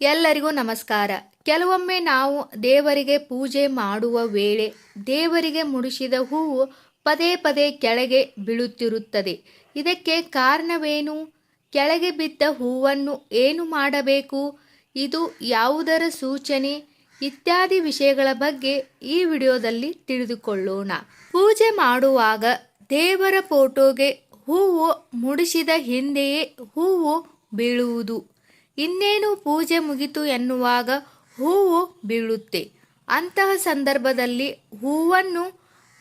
ಎಲ್ಲರಿಗೂ ನಮಸ್ಕಾರ. ಕೆಲವೊಮ್ಮೆ ನಾವು ದೇವರಿಗೆ ಪೂಜೆ ಮಾಡುವ ವೇಳೆ ದೇವರಿಗೆ ಮುಡಿಸಿದ ಹೂವು ಪದೇ ಪದೇ ಕೆಳಗೆ ಬೀಳುತ್ತಿರುತ್ತದೆ. ಇದಕ್ಕೆ ಕಾರಣವೇನು? ಕೆಳಗೆ ಬಿದ್ದ ಹೂವನ್ನು ಏನು ಮಾಡಬೇಕು? ಇದು ಯಾವುದರ ಸೂಚನೆ? ಇತ್ಯಾದಿ ವಿಷಯಗಳ ಬಗ್ಗೆ ಈ ವಿಡಿಯೋದಲ್ಲಿ ತಿಳಿದುಕೊಳ್ಳೋಣ. ಪೂಜೆ ಮಾಡುವಾಗ ದೇವರ ಫೋಟೋಗೆ ಹೂವು ಮುಡಿಸಿದ ಹಿಂದೆಯೇ ಹೂವು ಬೀಳುವುದು. ಇನ್ನೇನು ಪೂಜೆ ಮುಗಿತು ಎನ್ನುವಾಗ ಹೂವು ಬೀಳುತ್ತೆ. ಅಂತಹ ಸಂದರ್ಭದಲ್ಲಿ ಹೂವನ್ನು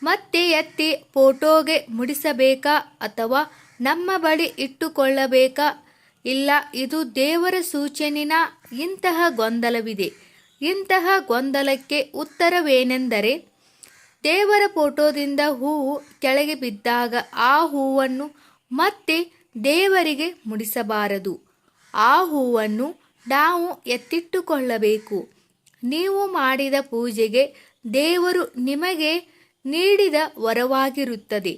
ಮತ್ತೆ ಎತ್ತಿ ಫೋಟೋಗೆ ಮುಡಿಸಬೇಕಾ ಅಥವಾ ನಮ್ಮ ಬಳಿ ಇಟ್ಟುಕೊಳ್ಳಬೇಕಾ? ಇಲ್ಲ, ಇದು ದೇವರ ಸೂಚನೆನ? ಇಂತಹ ಗೊಂದಲವಿದೆ. ಇಂತಹ ಗೊಂದಲಕ್ಕೆ ಉತ್ತರವೇನೆಂದರೆ, ದೇವರ ಫೋಟೋದಿಂದ ಹೂವು ಕೆಳಗೆ ಬಿದ್ದಾಗ ಆ ಹೂವನ್ನು ಮತ್ತೆ ದೇವರಿಗೆ ಮುಡಿಸಬಾರದು. ಆ ಹೂವನ್ನು ನಾವು ಎತ್ತಿಟ್ಟುಕೊಳ್ಳಬೇಕು. ನೀವು ಮಾಡಿದ ಪೂಜೆಗೆ ದೇವರು ನಿಮಗೆ ನೀಡಿದ ವರವಾಗಿರುತ್ತದೆ.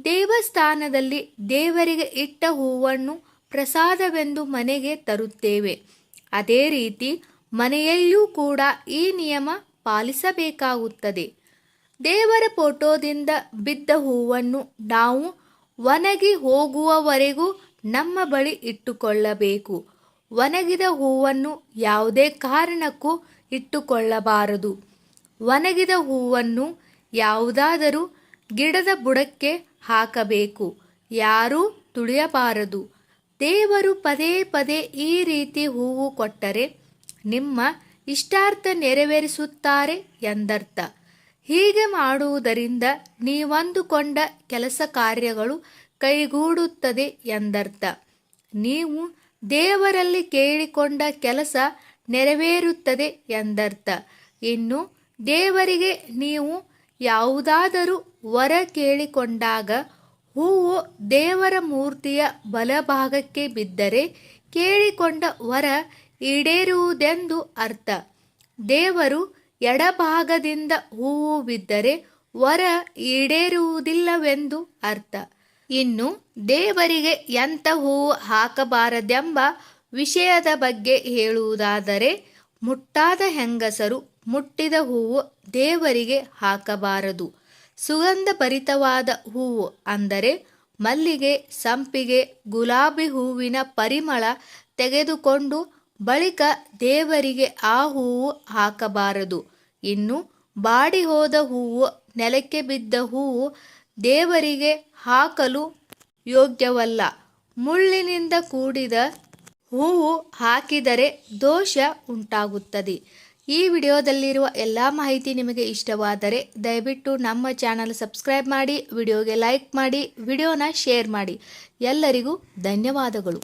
ದೇವಸ್ಥಾನದಲ್ಲಿ ದೇವರಿಗೆ ಇಟ್ಟ ಹೂವನ್ನು ಪ್ರಸಾದವೆಂದು ಮನೆಗೆ ತರುತ್ತೇವೆ. ಅದೇ ರೀತಿ ಮನೆಯಲ್ಲಿಯೂ ಕೂಡ ಈ ನಿಯಮ ಪಾಲಿಸಬೇಕಾಗುತ್ತದೆ. ದೇವರ ಫೋಟೋದಿಂದ ಬಿದ್ದ ಹೂವನ್ನು ನಾವು ಒಣಗಿ ಹೋಗುವವರೆಗೂ ನಮ್ಮ ಬಳಿ ಇಟ್ಟುಕೊಳ್ಳಬೇಕು. ಒಣಗಿದ ಹೂವನ್ನು ಯಾವುದೇ ಕಾರಣಕ್ಕೂ ಇಟ್ಟುಕೊಳ್ಳಬಾರದು. ಒಣಗಿದ ಹೂವನ್ನು ಯಾವುದಾದರೂ ಗಿಡದ ಬುಡಕ್ಕೆ ಹಾಕಬೇಕು. ಯಾರೂ ತುಳಿಯಬಾರದು. ದೇವರು ಪದೇ ಪದೇ ಈ ರೀತಿ ಹೂವು ಕೊಟ್ಟರೆ ನಿಮ್ಮ ಇಷ್ಟಾರ್ಥ ನೆರವೇರಿಸುತ್ತಾರೆ ಎಂದರ್ಥ. ಹೀಗೆ ಮಾಡುವುದರಿಂದ ನೀವಂದುಕೊಂಡ ಕೆಲಸ ಕಾರ್ಯಗಳು ಕೈಗೂಡುತ್ತದೆ ಎಂದರ್ಥ. ನೀವು ದೇವರಲ್ಲಿ ಕೇಳಿಕೊಂಡ ಕೆಲಸ ನೆರವೇರುತ್ತದೆ ಎಂದರ್ಥ. ಇನ್ನು ದೇವರಿಗೆ ನೀವು ಯಾವುದಾದರೂ ವರ ಕೇಳಿಕೊಂಡಾಗ ಹೂವು ದೇವರ ಮೂರ್ತಿಯ ಬಲಭಾಗಕ್ಕೆ ಬಿದ್ದರೆ ಕೇಳಿಕೊಂಡ ವರ ಈಡೇರುವುದೆಂದು ಅರ್ಥ. ದೇವರು ಎಡಭಾಗದಿಂದ ಹೂವು ಬಿದ್ದರೆ ವರ ಈಡೇರುವುದಿಲ್ಲವೆಂದು ಅರ್ಥ. ಇನ್ನು ದೇವರಿಗೆ ಎಂಥ ಹೂವು ಹಾಕಬಾರದೆಂಬ ವಿಷಯದ ಬಗ್ಗೆ ಹೇಳುವುದಾದರೆ, ಮುಟ್ಟಾದ ಹೆಂಗಸರು ಮುಟ್ಟಿದ ಹೂವು ದೇವರಿಗೆ ಹಾಕಬಾರದು. ಸುಗಂಧ ಭರಿತವಾದ ಹೂವು ಅಂದರೆ ಮಲ್ಲಿಗೆ, ಸಂಪಿಗೆ, ಗುಲಾಬಿ ಹೂವಿನ ಪರಿಮಳ ತೆಗೆದುಕೊಂಡು ಬಳಿಕ ದೇವರಿಗೆ ಆ ಹೂವು ಹಾಕಬಾರದು. ಇನ್ನು ಬಾಡಿ ಹೋದ ಹೂವು, ನೆಲಕ್ಕೆ ಬಿದ್ದ ಹೂವು ದೇವರಿಗೆ ಹಾಕಲು ಯೋಗ್ಯವಲ್ಲ. ಮುಳ್ಳಿನಿಂದ ಕೂಡಿದ ಹೂವು ಹಾಕಿದರೆ ದೋಷ ಉಂಟಾಗುತ್ತದೆ. ಈ ವಿಡಿಯೋದಲ್ಲಿರುವ ಎಲ್ಲ ಮಾಹಿತಿ ನಿಮಗೆ ಇಷ್ಟವಾದರೆ ದಯವಿಟ್ಟು ನಮ್ಮ ಚಾನಲ್ ಸಬ್ಸ್ಕ್ರೈಬ್ ಮಾಡಿ, ವಿಡಿಯೋಗೆ ಲೈಕ್ ಮಾಡಿ, ವಿಡಿಯೋನ ಶೇರ್ ಮಾಡಿ. ಎಲ್ಲರಿಗೂ ಧನ್ಯವಾದಗಳು.